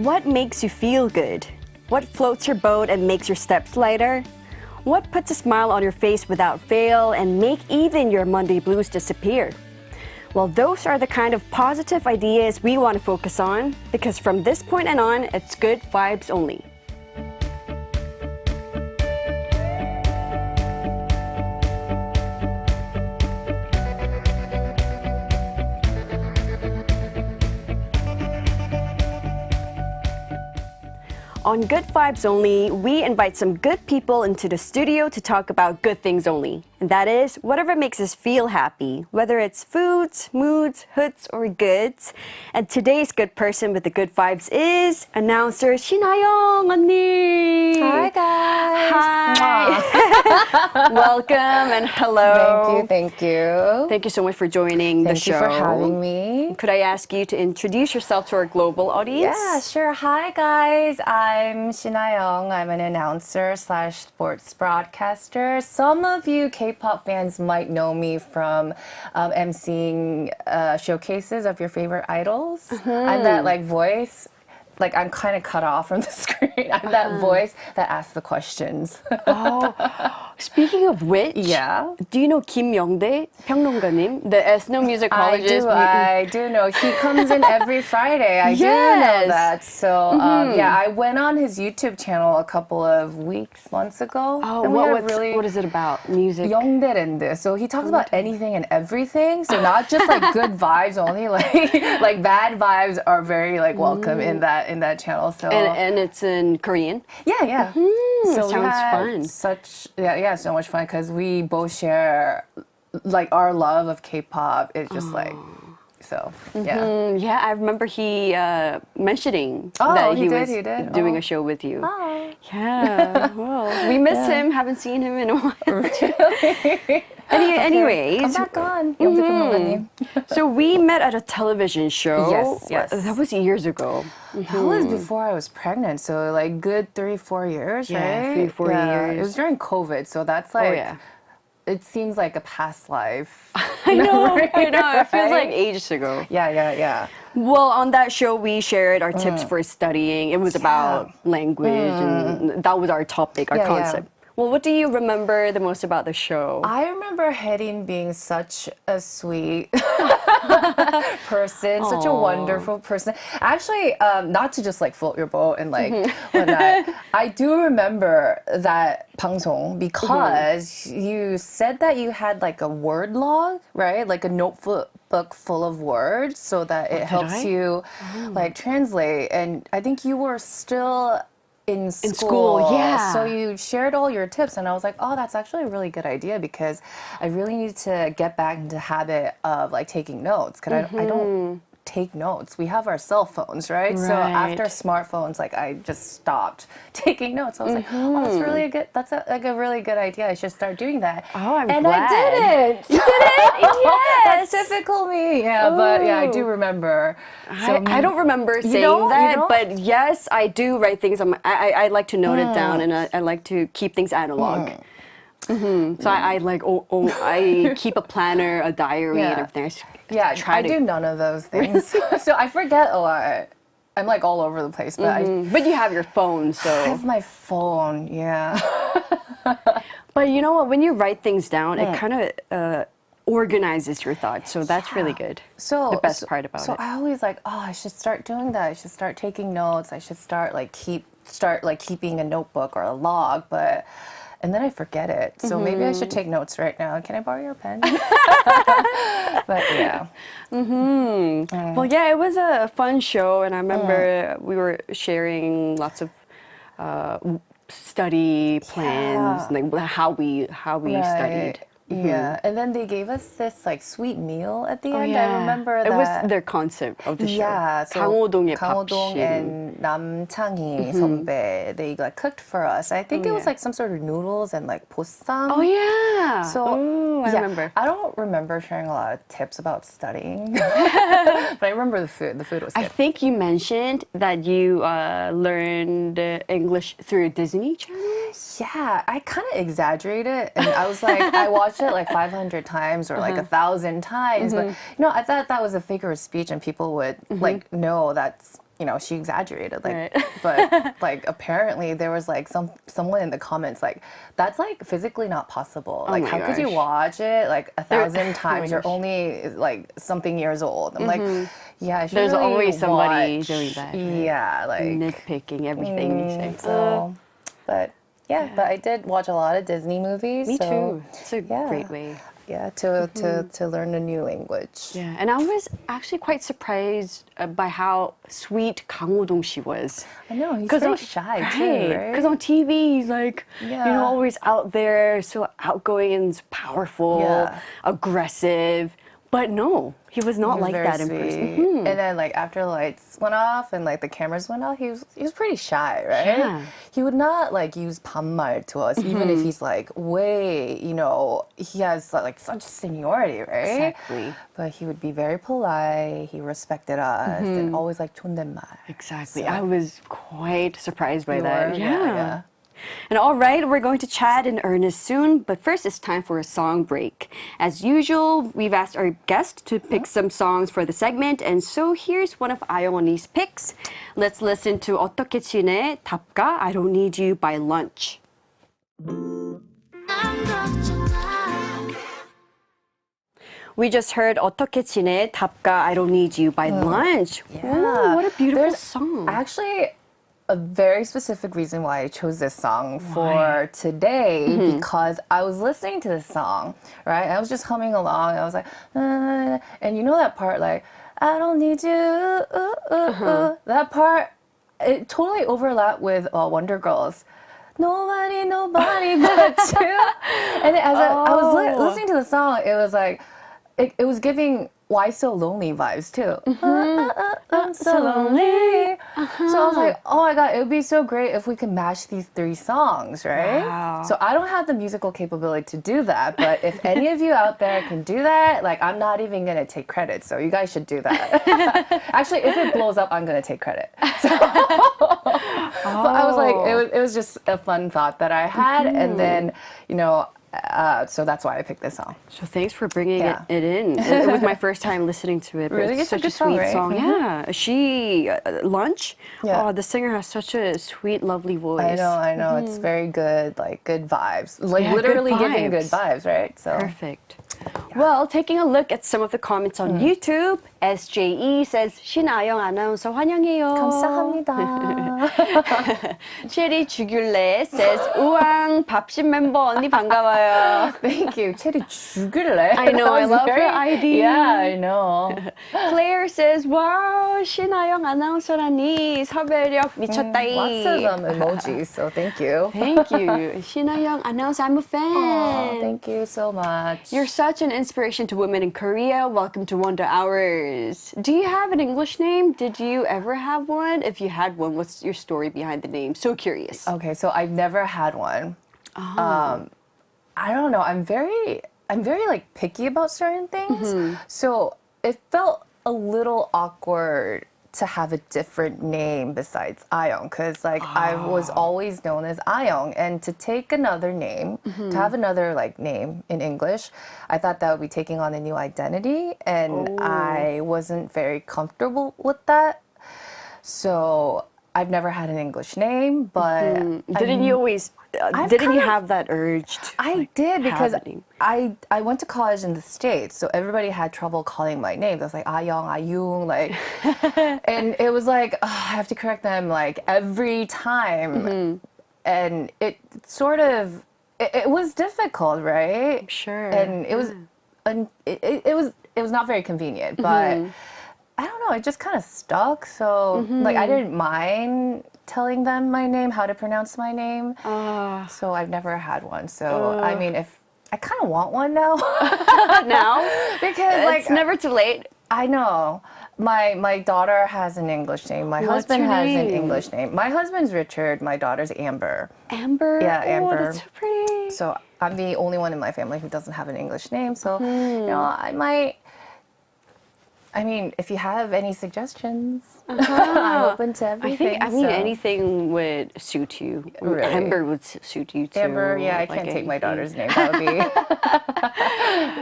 What makes you feel good? What floats your boat and makes your steps lighter? What puts a smile on your face without fail and make even your Monday blues disappear? Well, those are the kind of positive ideas we want to focus on because from this point and on, it's good vibes only. On Good Vibes Only, we invite some good people into the studio to talk about good things only. And that is whatever makes us feel happy, whether it's foods, moods, hoods, or goods. And today's good person with the good vibes is announcer Shin 언니. Hi guys. Hi. Welcome and hello. Thank you. Thank you so much for joining the show. Thank you for having me. Could I ask you to introduce yourself to our global audience? Yeah, sure. Hi guys. I'm Shin Ayoung. I'm an announcer / sports broadcaster. Some of you K-pop fans might know me from emceeing showcases of your favorite idols. I'm that voice. I'm kind of cut off from the screen. I'm that voice that asks the questions. Oh, speaking of which, yeah. Do you know Kim Youngdae 평론가님, the ethnomusicologist? I do know. He comes in every Friday. I do know that. So, yeah, I went on his YouTube channel a couple of months ago. Oh, and what is it about? Music? 영대랜드. So he talks about anything and everything. So not just good vibes only. Like bad vibes are very welcome in that channel. So and it's in Korean? Yeah. So sounds fun. So much fun because we both share our love of K-pop. It's just so yeah. Yeah, I remember he mentioning that that he was did. doing a show with you. Oh. Yeah, well, we miss him. Haven't seen him in a while. Anyways, come back on. So we met at a television show. Yes. That was years ago. That was before I was pregnant, so good 3-4 years, right? 3-4 years. It was during COVID, so that's it seems like a past life. I know. It feels like ages ago. Yeah. Well, on that show, we shared our tips for studying. It was about language, and that was our topic, our concept. Yeah. Well, what do you remember the most about the show? I remember Hyerim being such a sweet person, such a wonderful person. Actually, not to just float your boat and whatnot. I do remember that 방송 because you said that you had a word log, right? Like a notebook full of words so that it helps you translate. And I think you were still in school, yeah. So you shared all your tips, and I was like, oh, that's actually a really good idea because I really need to get back into the habit of taking notes because I don't take notes. We have our cell phones, right? So after smartphones, I just stopped taking notes. I was like, oh, that's really good. That's a really good idea. I should start doing that. Oh, I'm and glad. I did it. You did it? Yes. That's typical me. Yeah, but yeah, I do remember. So, I don't rember saying that, but yes, I do write things on I like to note it down, and I like to keep things analog. So I keep a planner, a diary, and everything. I do none of those things. So I forget a lot. I'm all over the place, but but you have your phone, so I have my phone. Yeah. But you know what? When you write things down, it kind of organizes your thoughts. So that's really good. So the best part about it. So I always I should start doing that. I should start taking notes. I should start keeping a notebook or a log, and then I forget it. So maybe I should take notes right now. Can I borrow your pen? But yeah. Well, yeah, it was a fun show, and I remember we were sharing lots of study plans, how we studied. Yeah, and then they gave us this sweet meal at the end. I remember that. It was their concept of the show. Yeah, so 강호동의 강호동 밥신. and 남창희 선배, they cooked for us. I think it was some sort of noodles and 보쌈. Oh yeah. So I remember. I don't remember sharing a lot of tips about studying, but I remember the food. The food was good. I think you mentioned that you learned English through Disney Channel. Yeah, I kind of exaggerated, and I was I watched it 500 times or 1,000 times, but I thought that was a figure of speech, and people would know that's you know, she exaggerated, like, Right. but like apparently there was like someone in the comments like, that's like physically not possible. Like, my how could you gosh. watch it like 1,000 oh times? my You're gosh. only like something years old. I'm like, yeah, I should There's really always somebody watch. doing that, right? Yeah, like Nitpicking everything you say. so, but yeah, but I did watch a lot of Disney movies. Me so, too. It's a yeah. great way. Yeah, to learn a new language. Yeah, and I was actually quite surprised by how sweet Kang Ho-dong she was. I know, he's very shy too, right? Because on TV, he's like, Yeah. always out there, so outgoing and powerful, Yeah. aggressive. But no, he was not He was like very that in person. sweet. And then like after the lights went off and like the cameras went off, he was pretty shy, right? Yeah. He would not like use 반말 to us, even if he's like way, you know, he has like such seniority, right? Exactly. But he would be very polite. He respected us and always like 존댓말. Exactly. So- I was quite surprised by You that. were? Yeah. And all right, we're going to chat in earnest soon, but first it's time for a song break. As usual, we've asked our guest to pick some songs for the segment, and so here's one of Ayoung 언니's picks. Let's listen to 어떻게 지내? 답가 I don't need you by lunch. We just heard 어떻게 지내? 답가 I don't need you by lunch. Ooh, what a beautiful There's song. Actually, a very specific reason why I chose this song for today because I was listening to this song, right? I was just humming along. I was like, and you know that part, like, I don't need you. That part, it totally overlapped with wondrous. Nobody but you. And as I was listening to the song, it was like, it was giving Why So Lonely vibes too. I'm so lonely. So I was like, oh my God, it would be so great if we could match these three songs, right? Wow. So I don't have the musical capability to do that, but if any of you out there can do that, like I'm not even gonna take credit. So you guys should do that. Actually, if it blows up, I'm gonna take credit. So, but I was like, it was just a fun thought that I had, and then so that's why I picked this song. So thanks for bringing Yeah. it in. It was my first time listening to it. But Really? It's It's a such a good song, sweet right? song. Yeah. She, Lunch. Yeah. Oh, the singer has such a sweet, lovely voice. I know. It's very good, like good vibes. Like Yeah, good literally giving vibes. good vibes, right? So Perfect. Well, taking a look at some of the comments on YouTube, SJE says, Shin Ayoung 아나운서 환영해요. 감사합니다. 체리 죽일래 says, 우왕 밥심 멤버 언니 반가워요. Thank you. 체리 죽을래? I know, I That was love her ID. Yeah, I know. Claire says, wow, 신아영 아나운서라니 섭외력 미쳤다이. Lots of emojis, so thank you. Thank you. 신아영 announcer, I'm a fan. Oh, thank you so much. You're such an inspiration to women in Korea. Welcome to Wonder Hours. Do you have an English name? Did you ever have one? If you had one, what's your story behind the name? So curious. Okay, so I've never had one. I don't know. I'm very like picky about certain things. So it felt a little awkward to have a different name besides Ayoung, because like I was always known as Ayoung, and to take another name, to have another like name in English, I thought that would be taking on a new identity, and I wasn't very comfortable with that. So I've never had an English name, but Didn't you always, didn't you have that urge to I did, because have a name? I went to college in the States, so everybody had trouble calling my name. It was like Ayoung, like, and it was like I have to correct them like every time, and it sort of it was difficult, right? Sure. And it was, it was not very convenient, but I don't know, it just kind of stuck. So like I didn't mind telling them my name, how to pronounce my name. So I've never had one. So I mean, if I kind of want one now. Now? Because like It's never too late. I know. My daughter has an English name. My What's husband her has an name? English name. My husband's Richard. My daughter's Amber. Amber? Yeah, Oh, Amber. that's so pretty. So I'm the only one in my family who doesn't have an English name. So you know, I might I mean, if you have any suggestions, I'm open to everything. I mean, anything would suit you. Really? Amber would suit you too. Amber, yeah, I can't take my daughter's name. That would be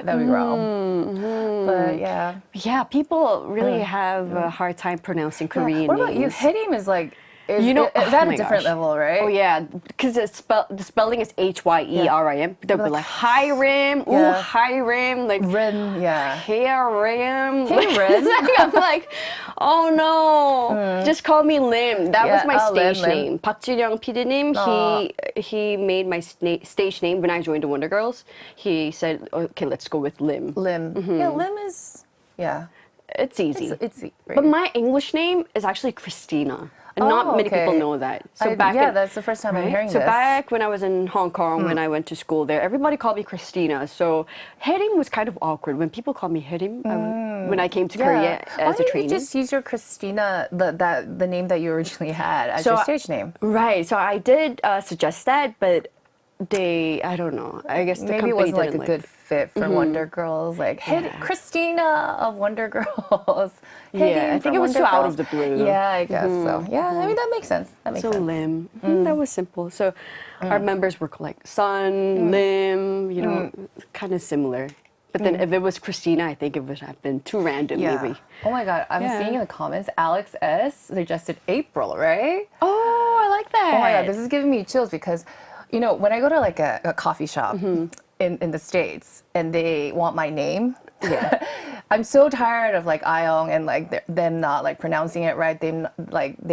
that'd be wrong. But yeah. Yeah, people really have a hard time pronouncing Korean What about you? names. Hyerim is like, is oh that my a different gosh. level, right? Oh yeah, because the spelling is Hyerim. They'll be like Hyerim, ooh Hyerim, like Rim, yeah. Hyerim. Hyerim. I'm like, oh no, just call me Lim. That was my stage Lim. name. Park Jin-young PD님, he made my stage name when I joined the Wonder Girls. He said, okay, let's go with Lim. Lim. Yeah, Lim is, yeah. It's easy. It's But my English name is actually Christina. And not many people know that. So that's the first time I'm hearing so this. back when I was in Hong Kong, when I went to school there, everybody called me Christina. So Hyerim was kind of awkward. When people called me Hyerim, when I came to Korea as a trainee. You just use your Christina, the name that you originally had as your stage name? Right. So I did suggest that, but I don't know. I guess the Maybe company it wasn't like didn't a good fit for Wonder Girls. Like, hey, Christina of Wonder Girls. Yeah, I think it was too out of the blue. Yeah, I guess so. Yeah, I mean, that makes sense. That makes sense. Lim. That was simple. So our members were like Sun, Lim, you know, kind of similar. But then if it was Christina, I think it would have been too random, maybe. Oh my God, I'm seeing in the comments, Alex S. suggested April, right? Oh, I like that. Oh my God, this is giving me chills because, you know, when I go to like a coffee shop in the States and they want my name, I'm so tired of like Ayoung and like them not like pronouncing it right. They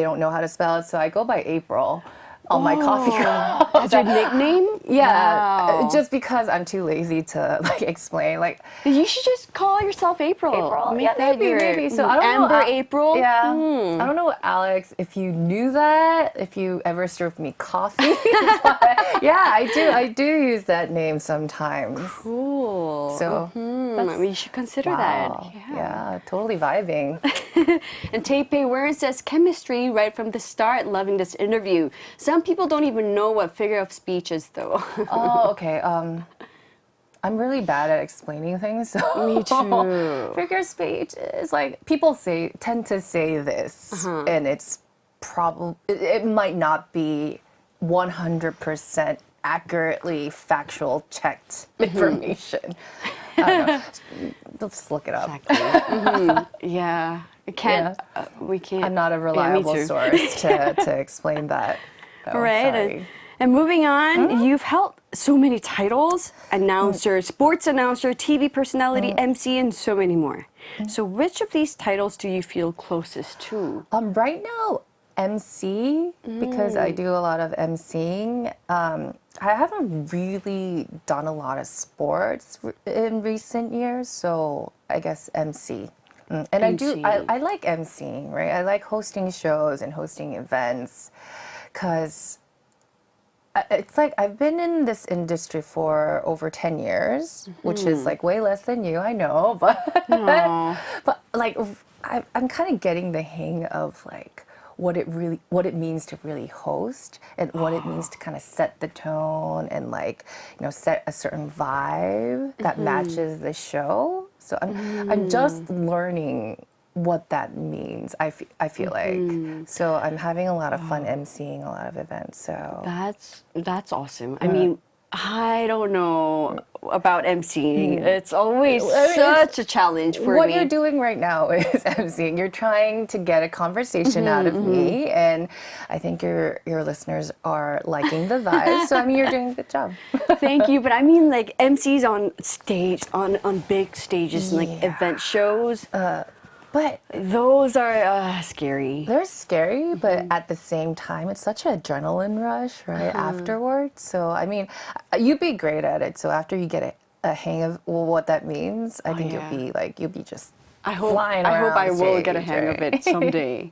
don't know how to spell it. So I go by April on my coffee cup. That's your nickname? Yeah, Wow. just because I'm too lazy to like explain. Like, You should just call yourself April. Make that maybe. So I don't Amber know. April? Yeah. I don't know, Alex, if you knew that, if you ever served me coffee. But yeah, I do use that name sometimes. Cool. So You should consider wow. that. Yeah, totally vibing. And Taipei Word says chemistry right from the start. Loving this interview. Some people don't even know what figure of speech is, though. Oh, okay. I'm really bad at explaining things. So Me too. Figure of speech is like people tend to say this, and it's probably it might not be 100% accurately factual checked information. I don't know. Let's look it up. Exactly. Yeah. We can't. I'm not a reliable source to explain that. Oh, Right. sorry. And moving on, you've held so many titles: announcer, sports announcer, TV personality, MC, and so many more. So which of these titles do you feel closest to? Right now, MC, because I do a lot of MCing. I haven't really done a lot of sports in recent years, so I guess MC. And MC. I like MCing, right? I like hosting shows and hosting events, because it's like I've been in this industry for over 10 years, which is like way less than you, I know, but but like I'm kind of getting the hang of like what it means to really host and what it means to kind of set the tone and like, you know, set a certain vibe that matches the show. So I'm just learning what that means. I feel like. So I'm having a lot of fun emceeing a lot of events. So That's awesome. I mean, I don't know about emceeing. It's always such a challenge for what me. you're doing right now is emceeing. You're trying to get a conversation out of me, and I think your listeners are liking the vibe. So I mean, you're doing a good job. Thank you, but I mean like MCs on stage, on big stages, and like event shows. But Those are scary. they're scary, but at the same time, it's such an adrenaline rush, right? Afterwards. So, I mean, you'd be great at it. So after you get a hang of what that means, I think you'll be just flying around. I hope I will get a stage, hang right? of it someday.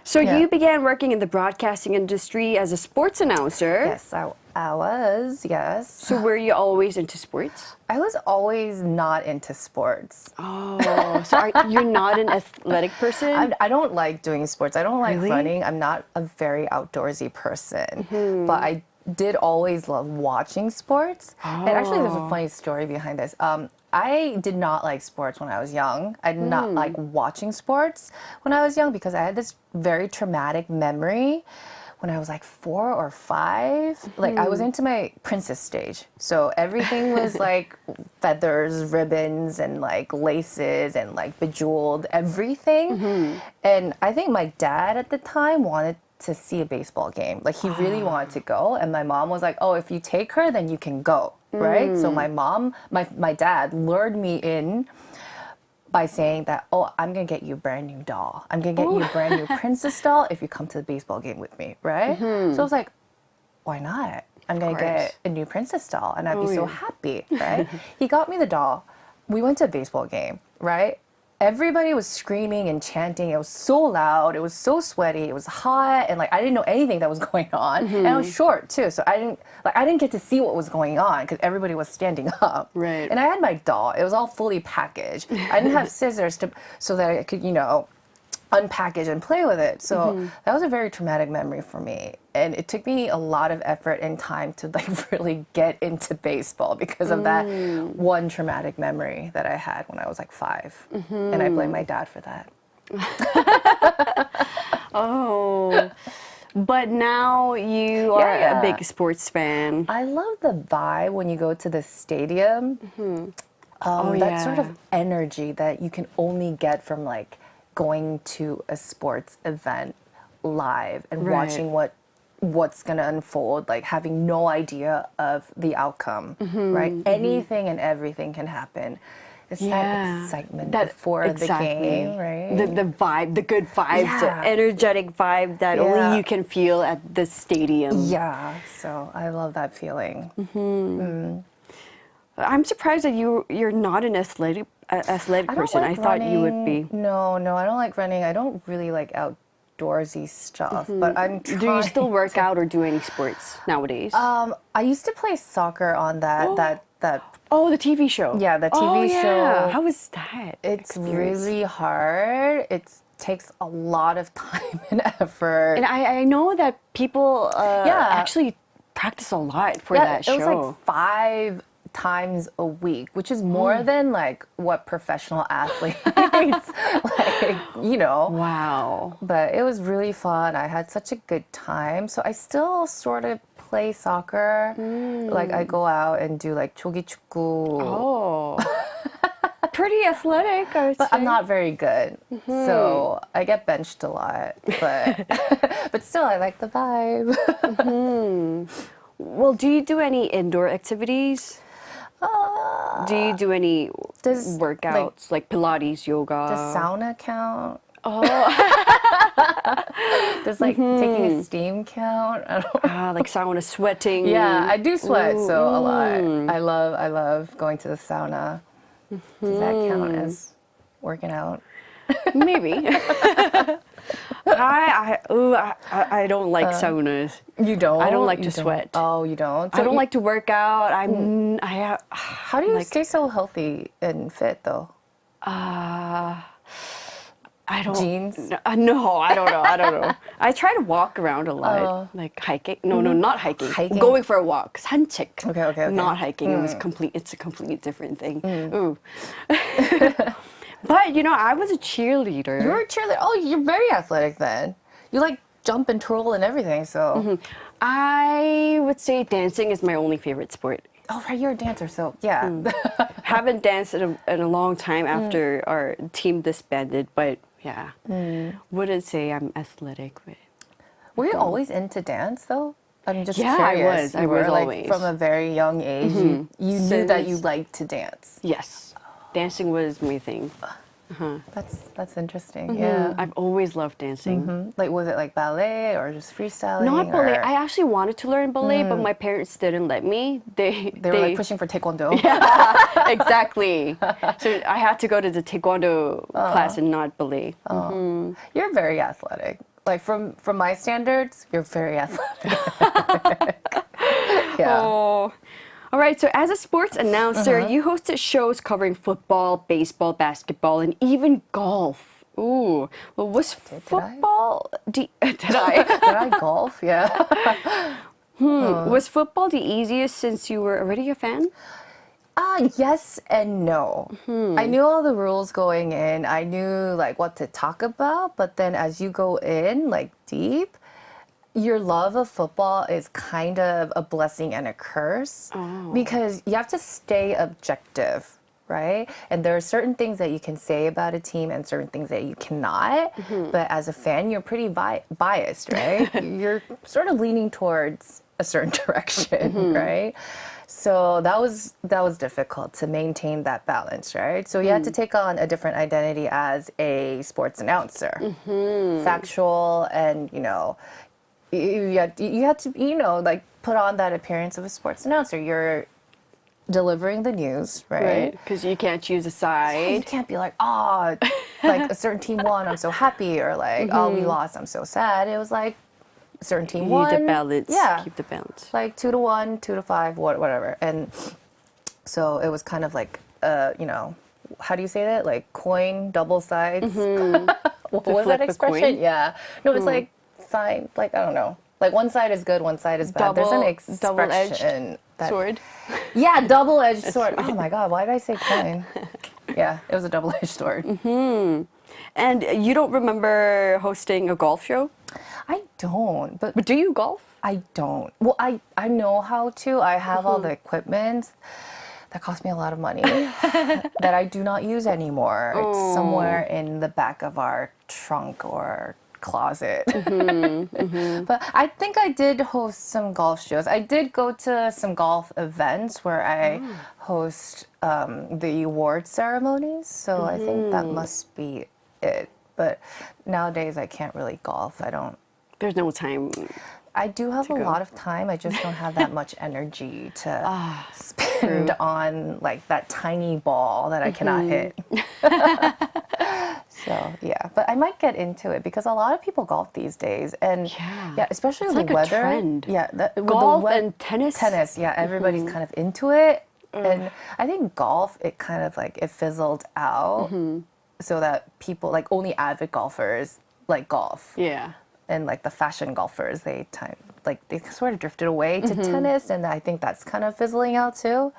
So you began working in the broadcasting industry as a sports announcer. Yes, I was, yes. So were you always into sports? I was always not into sports. Oh, so you're not an athletic person? I don't like doing sports. I don't like Really? running. I'm not a very outdoorsy person. But I did always love watching sports. And actually, there's a funny story behind this. I did not like sports when I was young. I did not like watching sports when I was young because I had this very traumatic memory when I was like 4 or 5. Like I was into my princess stage. So everything was like feathers, ribbons, and like laces and like bejeweled everything. And I think my dad at the time wanted to see a baseball game. Like he really wanted to go. And my mom was like, oh, if you take her, then you can go. Right? So my dad lured me in by saying that, oh, I'm going to get you a brand new doll. I'm going to get you a brand new princess doll if you come to the baseball game with me, right? So I was like, why not? I'm going to get a new princess doll and I'd be so happy, right? He got me the doll. We went to a baseball game, right? Everybody was screaming and chanting. It was so loud. It was so sweaty. It was hot. And like, I didn't know anything that was going on. And I was short too. So I didn't get to see what was going on because everybody was standing up. Right. And I had my doll. It was all fully packaged. I didn't have scissors so that I could, unpackage and play with it. So that was a very traumatic memory for me. And it took me a lot of effort and time to like really get into baseball because of that one traumatic memory that I had when I was like 5. And I blame my dad for that. Oh, but now you are a big sports fan. I love the vibe when you go to the stadium. That sort of energy that you can only get from like going to a sports event live and watching what's going to unfold, like having no idea of the outcome, right? Anything and everything can happen. It's that excitement before the game, right? The vibe, the good vibes, the energetic vibe that only you can feel at the stadium. Yeah, so I love that feeling. I'm surprised that you're not an athletic person. I thought you would be. No, I don't like running. I don't really like outdoorsy stuff, but I'm trying. Do you still work out or do any sports nowadays? I used to play soccer on that Oh, the TV show. Yeah, the TV show. How was that? It's really hard. It takes a lot of time and effort. And I know that people actually practice a lot for that show. It was like 5 times a week, which is more than like what professional athletes Wow. But it was really fun. I had such a good time. So I still sort of play soccer. Like I go out and do like 조기축구. Oh. Pretty athletic, I would say. But I'm not very good. So I get benched a lot. But but still I like the vibe. Well, do you do any indoor activities? Do you do any workouts like Pilates, yoga? Does sauna count? Oh. Does like taking a steam count? I don't Like sauna, sweating. Yeah, I do sweat so a lot. I love going to the sauna. Does that count as working out? Maybe. I don't like saunas. You don't? I don't like to sweat. Oh, you don't? I don't like to work out. How do you stay so healthy and fit though? I don't. Jeans? No, I don't know. I try to walk around a lot, like hiking. No, not hiking. Going for a walk. 산책. Okay. Not hiking. It's a completely different thing. Ooh. But I was a cheerleader. You were a cheerleader. Oh, you're very athletic then. You like jump and twirl and everything. So I would say dancing is my only favorite sport. Oh, right, you're a dancer, so yeah. Haven't danced in a long time after our team disbanded, but yeah, wouldn't say I'm athletic. But were you always into dance though? I'm just Yeah, curious. I was like, always. From a very young age, you knew that you liked to dance. Yes, dancing was my thing. That's interesting. Yeah. I've always loved dancing. Like, was it like ballet or just freestyling? Not ballet. or- I actually wanted to learn ballet, but my parents didn't let me. They They were like pushing for taekwondo. Exactly. So I had to go to the taekwondo class and not ballet. You're very athletic. Like from my standards, you're very athletic. Yeah. Oh. All right, so as a sports announcer, you hosted shows covering football, baseball, basketball, and even golf. Ooh, well, was football... Did I? Did I golf? Yeah. Was football the easiest since you were already a fan? Yes and no. I knew all the rules going in. I knew like what to talk about, but then as you go in like deep, your love of football is kind of a blessing and a curse because you have to stay objective, right? And there are certain things that you can say about a team and certain things that you cannot. But as a fan, you're pretty biased, right? You're sort of leaning towards a certain direction, right? So that was difficult to maintain that balance, right? So you had to take on a different identity as a sports announcer, factual, and you had to like put on that appearance of a sports announcer. You're delivering the news, right? Because you can't choose a You side. can't be like, like a certain team won, I'm so happy, or like, we lost, I'm so sad. It was like, a certain team You won. need the balance. Yeah. Keep the balance. Like 2-1, 2-5, whatever. And so it was kind of like, how do you say that? Like coin, double sides. What was flip that a expression? coin? Yeah. No, it's like sign, like, I don't know. Like one side is good, one side is bad. There's an expression. Double-edged sword. Yeah, double-edged sword. Oh my God, why did I say coin? Yeah, it was a double-edged sword. And you don't remember hosting a golf show? I don't, but But do you golf? I don't. Well, I know how to. I have all the equipment that cost me a lot of money that I do not use anymore. It's somewhere in the back of our trunk or closet. But I think I did host some golf shows. I did go to some golf events where I host the award ceremonies. So I think that must be it. But nowadays I can't really golf. There's no time. I do have a lot of time. I just don't have that much energy to spend on like that tiny ball that I cannot hit. So yeah, but I might get into it because a lot of people golf these days, and especially with like the a weather. trend. Yeah, Golf and tennis. Tennis, yeah, everybody's kind of into it, and I think golf it kind of like it fizzled out, so that people like only avid golfers like golf. Yeah. And like the fashion golfers, they sort of drifted away to tennis, and I think that's kind of fizzling out too.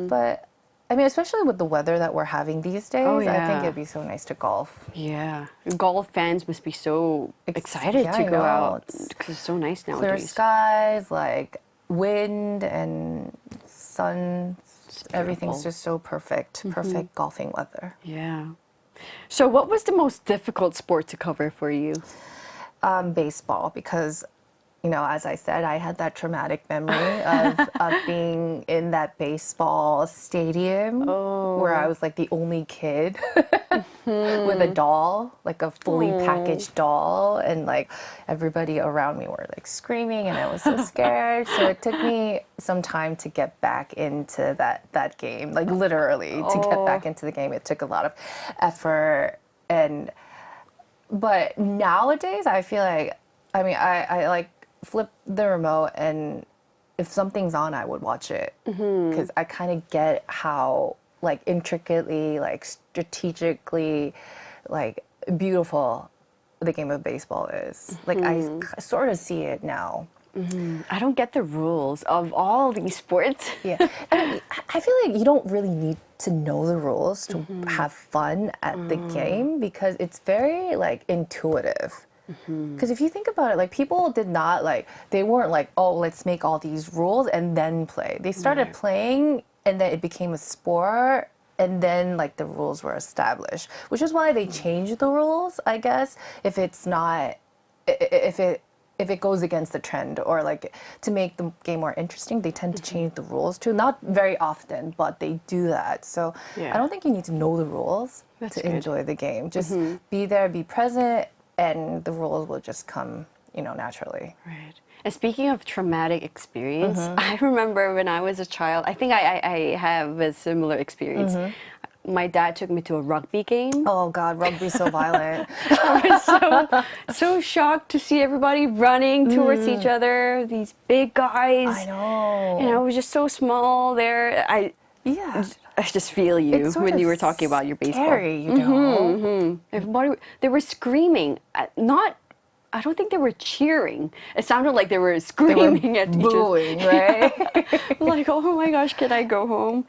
But I mean, especially with the weather that we're having these days, I think it'd be so nice to golf. Yeah. Golf fans must be so excited to go out because it's so nice nowadays. Clear skies, like wind and sun, everything's just so perfect golfing weather. Yeah. So what was the most difficult sport to cover for you? Baseball, because as I said, I had that traumatic memory of being in that baseball stadium where I was like the only kid with a doll, like a fully packaged doll, and like everybody around me were like screaming, and I was so scared. So it took me some time to get back into that game, like literally to get back into the game. It took a lot of effort, but nowadays I feel like, I like flip the remote, and if something's on, I would watch it because I kind of get how like intricately, like strategically, like beautiful the game of baseball is. Like I sort of see it now. I don't get the rules of all these sports. Yeah, I feel like you don't really need to know the rules to have fun at the game because it's very like intuitive. Because if you think about it, like people did not they weren't like, oh, let's make all these rules and then play. They started playing, and then it became a sport, and then like the rules were established, which is why they changed the rules, I guess, if it goes against the trend, or like to make the game more interesting, they tend to change the rules too. Not very often, but they do that. So I don't think you need to know the rules to enjoy the game. Just be there, be present, and the rules will just come, naturally. Right. And speaking of traumatic experience, I remember when I was a child, I think I have a similar experience. My dad took me to a rugby game. Oh God, rugby's so violent. I was so shocked to see everybody running towards each other, these big guys. I know. And I was just so small there. I just feel you when you were talking about your baseball. Scary, Everybody, they were screaming, not I don't think they were cheering. It sounded like they were screaming at each other. Booing, right? Like, oh my gosh, can I go home?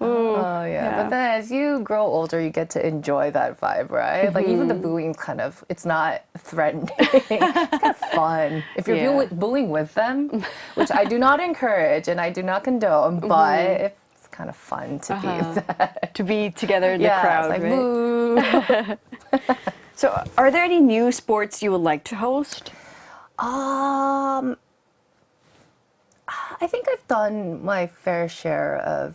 Oh, yeah. But then as you grow older, you get to enjoy that vibe, right? Like even the booing kind of, it's not threatening. It's kind of fun. If you're booing with them, which I do not encourage and I do not condone, but it's kind of fun to be that. To be together in the crowd, like, right? boo. So are there any new sports you would like to host? I think I've done my fair share of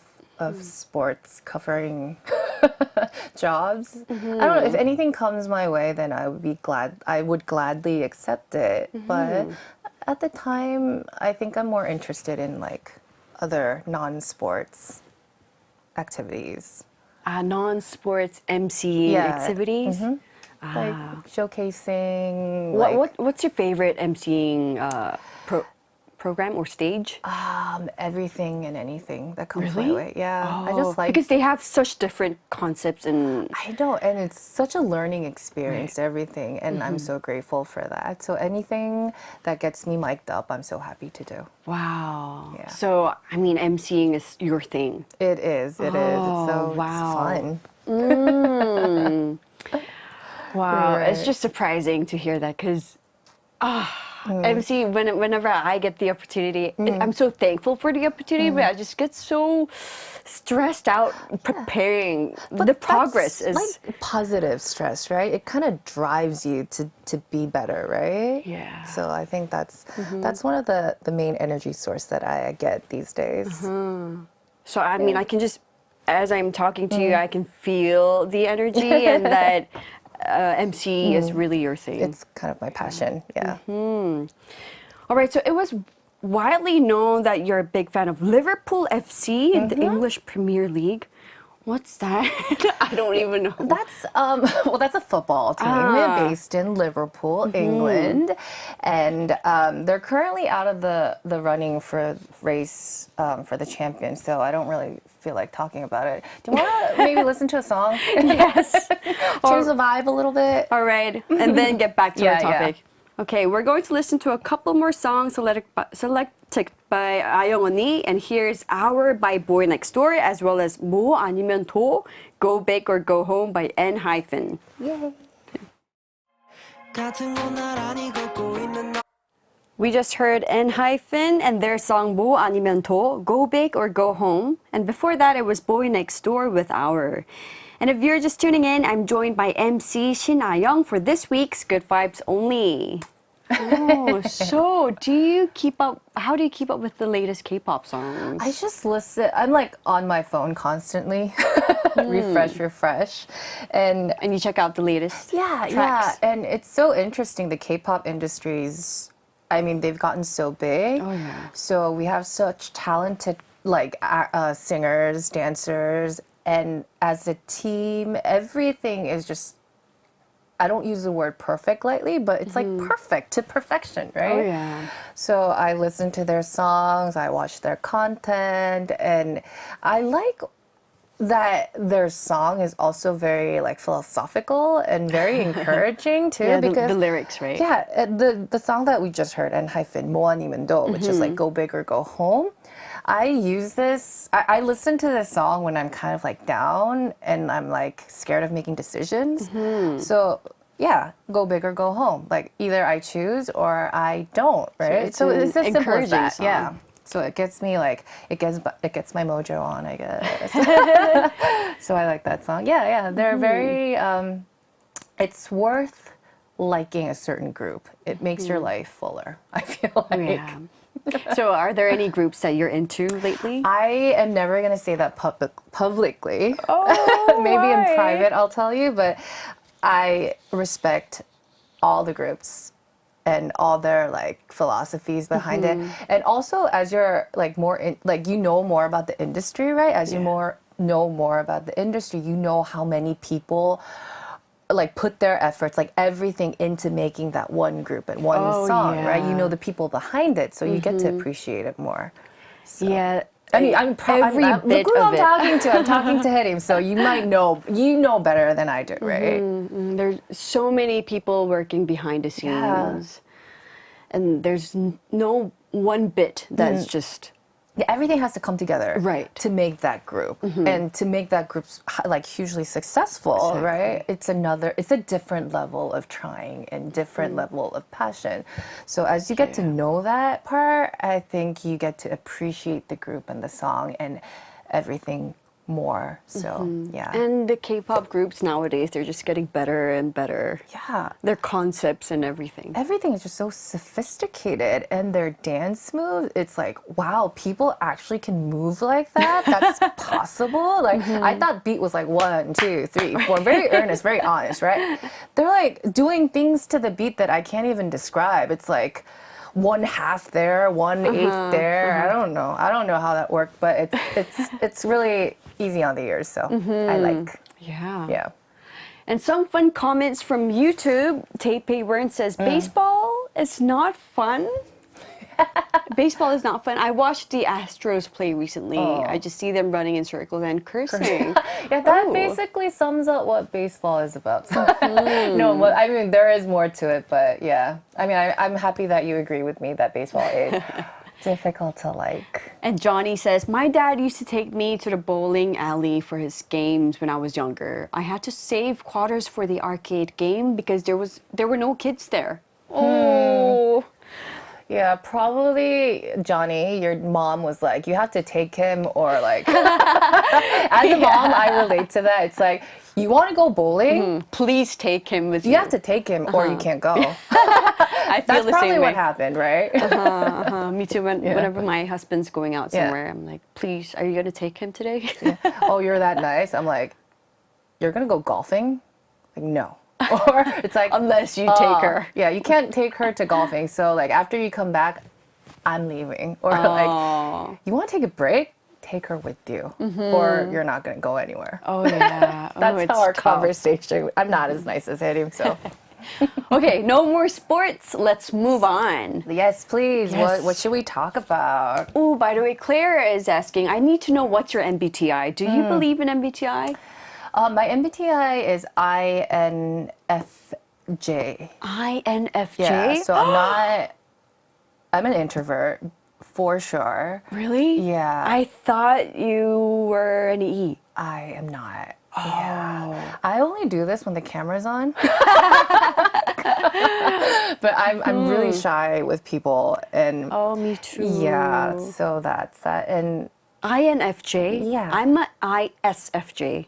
sports covering jobs. I don't know, if anything comes my way, then I would gladly accept it. But at the time, I think I'm more interested in like other non-sports activities. Non-sports MC activities? Like showcasing. What's your favorite MCing program or stage? Everything and anything that comes my way. Yeah, I just like because they have such different concepts and I know, and it's such a learning experience. Everything, and I'm so grateful for that. So anything that gets me mic'd up, I'm so happy to do. wow. Yeah. So I mean, MCing is your thing. It is. It is. So wow. it's fun. Wow, Right. it's just surprising to hear that because MC, whenever I get the opportunity, I'm so thankful for the opportunity, but I just get so stressed out preparing. The progress is like positive stress, right? It kind of drives you to be better, right? Yeah. So I think that's one of the main energy source that I get these days. So I mean, I can just, as I'm talking to you, I can feel the energy and that MC is really your thing. It's kind of my passion, yeah. All right, so it was widely known that you're a big fan of Liverpool FC in the English Premier League. What's that? I don't even know. That's that's a football team based in Liverpool, England, and they're currently out of the running for race for the champion. So I don't really feel like talking about it. Do you want to maybe listen to a song? Yes. Change the vibe a little bit. All right, and then get back to our Yeah, yeah. topic. Okay, we're going to listen to a couple more songs selected by Ayoung, and here's Hour by Boy Next Door, as well as 뭐 아니면 도, Go Big or Go Home by N hyphen. Yay. We just heard N hyphen and their song 뭐 아니면 도, Go Big or Go Home, and before that it was Boy Next Door with Hour. And if you're just tuning in, I'm joined by MC Shin Ayoung for this week's Good Vibes Only. Oh, so how do you keep up with the latest K-pop songs? I just listen. I'm like on my phone constantly, refresh, and you check out the latest yeah, tracks. and it's so interesting. The K-pop industries, I mean, they've gotten so big. Oh, yeah. So we have such talented like singers, dancers, and as a team, everything is just. I don't use the word perfect lightly, but it's like perfect to perfection, right? Oh, yeah. So I listen to their songs, I watch their content, and I like that their song is also very like philosophical and very encouraging too. Yeah, because the lyrics, right? Yeah, the song that we just heard, N hyphen 뭐 아니면 도, which is like go big or go home. I use this. I listen to this song when I'm kind of like down and I'm like scared of making decisions. So yeah, go big or go home. Like either I choose or I don't. Right. So it's as simple as encouraging that. song. Yeah. So it gets me like it gets my mojo on, I guess. So I like that song. Yeah. They're very. It's worth liking a certain group. It makes your life fuller, I feel like. Yeah. So are there any groups that you're into lately? I am never going to say that publicly. Oh, Maybe why? in private I'll tell you, but I respect all the groups and all their like philosophies behind it. And also as you're like more you know more about the industry, right? As you know more about the industry, you know how many people like put their efforts, like everything into making that one group and one song, right? You know the people behind it, so you get to appreciate it more. So. Yeah, I mean, I'm bit look who of I'm it. talking to. I'm talking to Hyerim, so you might know. You know better than I do, right? There's so many people working behind the scenes, and there's no one bit that's just. Yeah, everything has to come together Right. to make that group and to make that group like hugely successful, right? It's a different level of trying and different level of passion. So as you get to know that part, I think you get to appreciate the group and the song and everything more. So, yeah. And the K-pop groups nowadays, they're just getting better and better. Yeah. Their concepts and everything. Everything is just so sophisticated and their dance moves, it's like, wow, people actually can move like that? That's possible? Like, I thought beat was like 1, 2, 3, 4, very earnest, very honest, right? They're like doing things to the beat that I can't even describe. It's like 1/2 there, 1/8 there. I don't know how that worked, but it's really easy on the ears, so I like. Yeah. And some fun comments from YouTube. Taipei Wern says, baseball is not fun. Baseball is not fun. I watched the Astros play recently. I just see them running in circles and cursing. Yeah, that basically sums up what baseball is about. So, no, well, I mean, there is more to it, but yeah. I mean, I'm happy that you agree with me that baseball is difficult to like. And Johnny says, my dad used to take me to the bowling alley for his games when I was younger. I had to save quarters for the arcade game because there were no kids there. Oh. Yeah, probably, Johnny, your mom was like, you have to take him, or like, as a mom, I relate to that. It's like, you want to go bowling? Please take him with you. You have to take him, or you can't go. I feel That's the probably same what way. happened, right? Me too. Whenever my husband's going out somewhere, I'm like, please, are you going to take him today? Oh, you're that nice? I'm like, you're going to go golfing? Like, no. Or it's like, Unless you take her. Yeah, you can't take her to golfing. So like after you come back, I'm leaving. Or like, you want to take a break? Take her with you, or you're not going to go anywhere. Oh, yeah. That's how our conversation. I'm not as nice as Hyerim, so. Okay, no more sports. Let's move on. Yes, please. Yes. What should we talk about? Oh, by the way, Claire is asking, I need to know what's your MBTI. Do you believe in MBTI? My MBTI is INFJ. INFJ? Yeah, so I'm an introvert, for sure. Really? Yeah. I thought you were an E. I am not. Oh. Yeah. I only do this when the camera's on. But I'm really shy with people, and Oh, me too. yeah, so that's that. And INFJ? Yeah. I'm an ISFJ.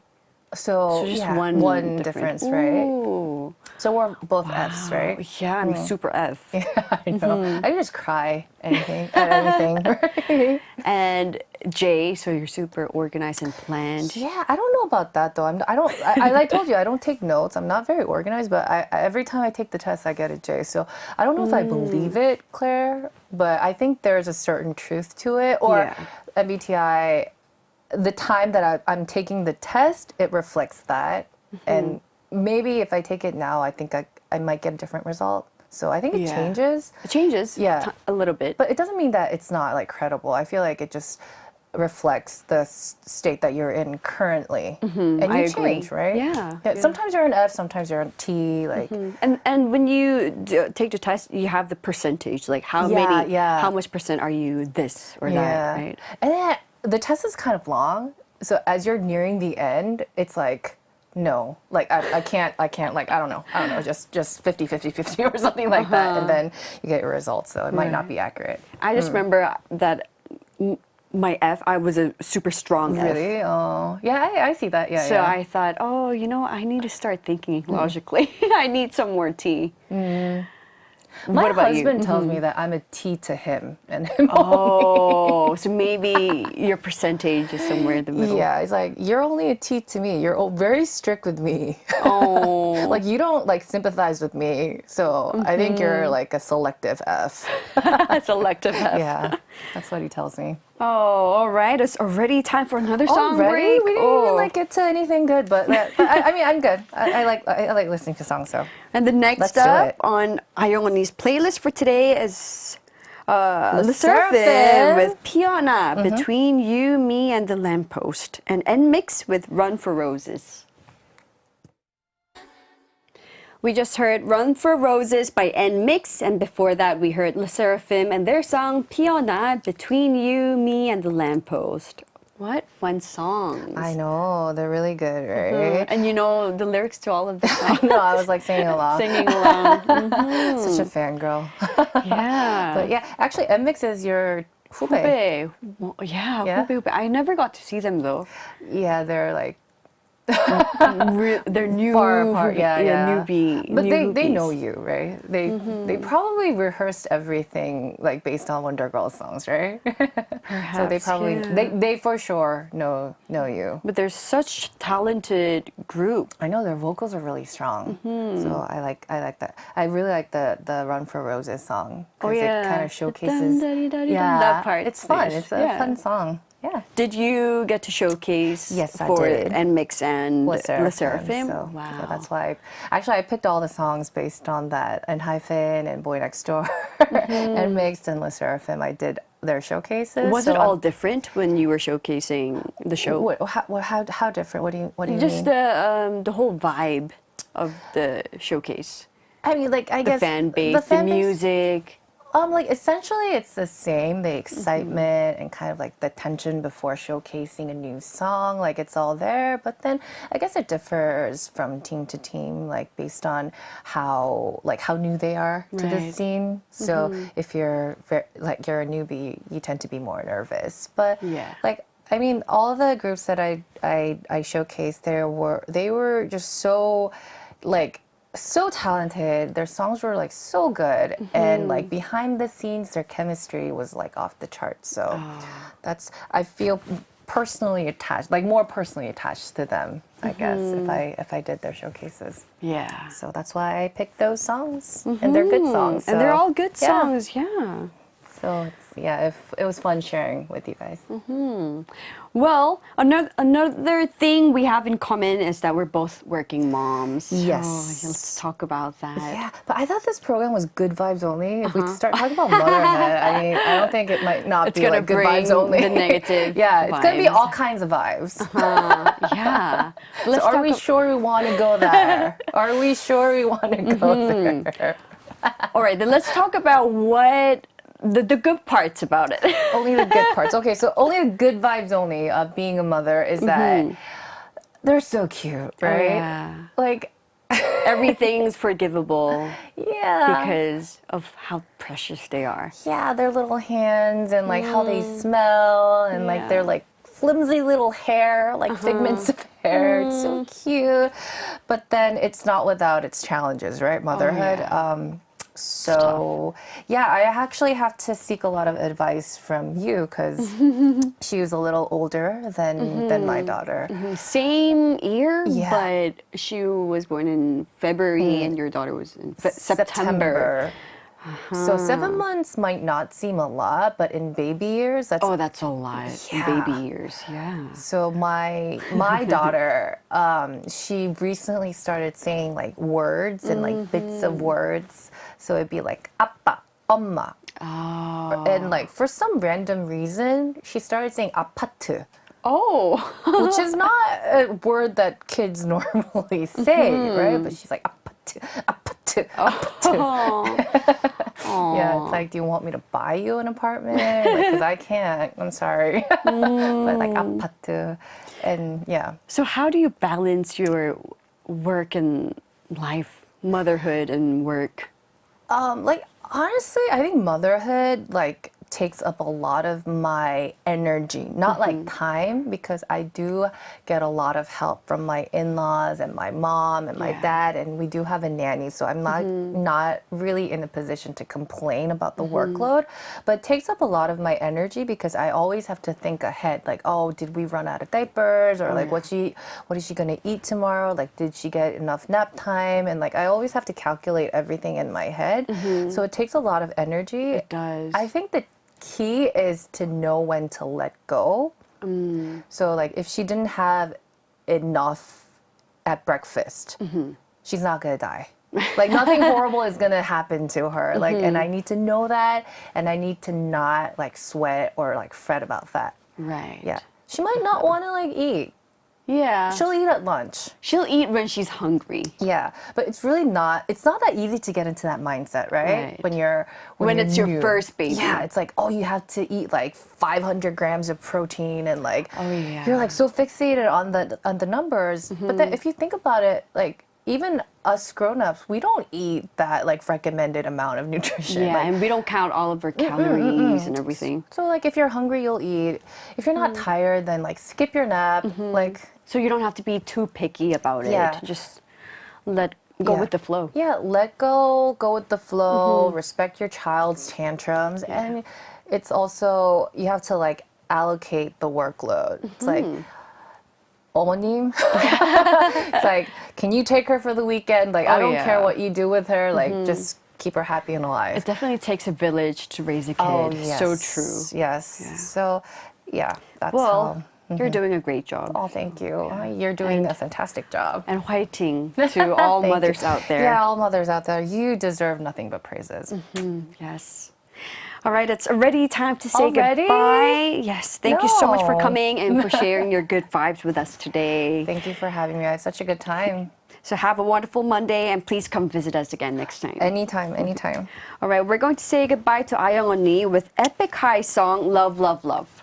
so just yeah, one difference, right? Ooh. So we're both Fs, right? Yeah, I'm super F. I know. I can just cry anything at anything. And J, so you're super organized and planned. Yeah, I don't know about that though. I like told you, I don't take notes. I'm not very organized, but every time I take the test, I get a J. So I don't know if I believe it, Claire, but I think there's a certain truth to it. Or MBTI, the time that I'm taking the test, it reflects that. And maybe if I take it now, I think I might get a different result. So I think it changes. It changes a little bit. But it doesn't mean that it's not like credible. I feel like it just reflects the state that you're in currently. And you I agree. change, right? Yeah. Sometimes you're an F, sometimes you're a T. Like, And when you take the test, you have the percentage, like how much percent are you this or that, right? And then the test is kind of long. So as you're nearing the end, it's like, no, like I can't, like, I don't know, just 50 or something like that. And then you get your results. So it might not be accurate. I just remember that my F, I was a super strong F. Really? Oh, yeah, I see that. Yeah. So I thought, I need to start thinking logically. I need some more T. My about you? husband tells me that I'm a T to him and him Oh, so maybe your percentage is somewhere in the middle. Yeah, he's like, you're only a T to me. You're very strict with me. Oh. Like, you don't, like, sympathize with me. So I think you're, like, a selective F. Selective F. Yeah, that's what he tells me. Oh, all right. It's already time for another song Already? break. We didn't even, like, get to anything good, but I mean, I'm good. I like listening to songs, so. And the next Let's do up it. on Ayoung playlist for today is Le Seraphim with Piana, Between You, Me, and the Lamppost, and N-Mix with Run for Roses. We just heard Run for Roses by N-Mix, and before that we heard Le Seraphim and their song Piana, Between You, Me, and the Lamppost. What fun songs. I know, they're really good, right? And you know the lyrics to all of the songs. No, I was like singing along. Singing along. Such a fangirl. Yeah. But yeah, actually, M-Mix is your 후배. Well, yeah, Yeah? 후배. I never got to see them though. Yeah, they're like They're new. far apart. Yeah. Newbie. But new they newbies. know you, right? They probably rehearsed everything like based on Wonder Girls songs, right? Perhaps, So they probably yeah. they for sure know you. But they're such talented group. I know their vocals are really strong, so I like that. I really like the Run for Roses song because it kind of showcases. That part. It's fun. It's a fun song. Yeah. Did you get to showcase Yes, I for did. N-Mix and Le Le Seraphim? So, Wow. so that's why I picked all the songs based on that. And Hyphen and Boy Next Door and Mixed and Le Seraphim. I did their showcases. Was so it all different when you were showcasing the show? How different? What do you Just mean? the whole vibe of the showcase. I mean, like I The guess fan base, the music. Like essentially it's the same, the excitement and kind of like the tension before showcasing a new song, like it's all there, but then I guess it differs from team to team, like based on how new they are to the Right. scene. So if you're you're a newbie, you tend to be more nervous. But Yeah. like I mean, all the groups that I showcased they were just so like so talented. Their songs were like so good, and like behind the scenes, their chemistry was like off the charts. So that's I feel personally attached, like more personally attached to them, I guess, if I did their showcases. Yeah. So that's why I picked those songs, and they're good songs. And they're so, all good yeah. songs, yeah. So it was fun sharing with you guys. Well, another thing we have in common is that we're both working moms. Yes. So, let's talk about that. Yeah, but I thought this program was good vibes only. If we start talking about motherhood, I mean, I don't think it might not It's be gonna like good bring vibes only. the negative Yeah, it's gonna be vibes. all kinds of vibes. Yeah. So are we sure we want to go there? Are we sure we want to go there? All right, then let's talk about what the good parts about it. Only the good parts. Okay, so only the good vibes only of being a mother is that they're so cute, right? Yeah. Like, Everything's forgivable yeah. because of how precious they are. Yeah, their little hands and like how they smell and like their like flimsy little hair, like figments of hair. It's so cute. But then it's not without its challenges, right? Motherhood. So yeah, I actually have to seek a lot of advice from you because she was a little older than my daughter. Same year, Yeah. but she was born in February and your daughter was in September. So 7 months might not seem a lot, but in baby years, that's Oh, that's a lot. Yeah. Baby years, yeah. So my daughter, she recently started saying like words and like bits of words. So it'd be like 아빠, 엄마, Oh. and like for some random reason, she started saying 아파트, Oh. which is not a word that kids normally say, right? But she's like 아파트, 아파트, 아파트. Yeah, it's like, do you want me to buy you an apartment? Because I can't. I'm sorry. But like 아파트, and yeah. So how do you balance your work and life, motherhood and work? Like honestly, I think motherhood like takes up a lot of my energy, not like time, because I do get a lot of help from my in-laws and my mom and my dad, and we do have a nanny, so I'm not really in a position to complain about the workload, but it takes up a lot of my energy because I always have to think ahead, like, oh, did we run out of diapers, or like what is she gonna eat tomorrow, like did she get enough nap time, and like I always have to calculate everything in my head, so it takes a lot of energy. It does. I think the key is to know when to let go. So like if she didn't have enough at breakfast, she's not gonna die. Like nothing horrible is gonna happen to her. Like, and I need to know that, and I need to not like sweat or like fret about that. Right. Yeah. She might not want to like eat. Yeah. She'll eat at lunch. She'll eat when she's hungry. Yeah, but it's really not. It's not that easy to get into that mindset, right? Right. When When you're it's new. your first baby. Yeah, it's like, oh, you have to eat like 500 grams of protein, and like Oh, yeah. you're like so fixated on the numbers. But then if you think about it, like even us grown-ups, we don't eat that like recommended amount of nutrition. Yeah, Like, and we don't count all of our calories and everything. so like if you're hungry, you'll eat. If you're not tired, then like skip your nap. Like So you don't have to be too picky about it. Yeah. Just let go Yeah. with the flow. Yeah, let go with the flow, respect your child's tantrums, and it's also you have to like allocate the workload. It's like 어머님, it's like, can you take her for the weekend? Like, I Oh, don't yeah. care what you do with her. Like, just keep her happy and alive. It definitely takes a village to raise a kid. Oh, yes. So true. Yes. Yeah. So, yeah, that's Well, how. you're doing a great job. Oh, thank you. You're doing a fantastic job. And whiting to all Thank mothers you. out there. Yeah, all mothers out there. You deserve nothing but praises. Yes. All right, it's already time to say Already? goodbye. Yes, thank you so much for No. coming and for sharing your good vibes with us today. Thank you for having me. I had such a good time. So have a wonderful Monday and please come visit us again next time. Anytime, anytime. All right, we're going to say goodbye to Ayoung 언니 with epic high song Love, Love, Love.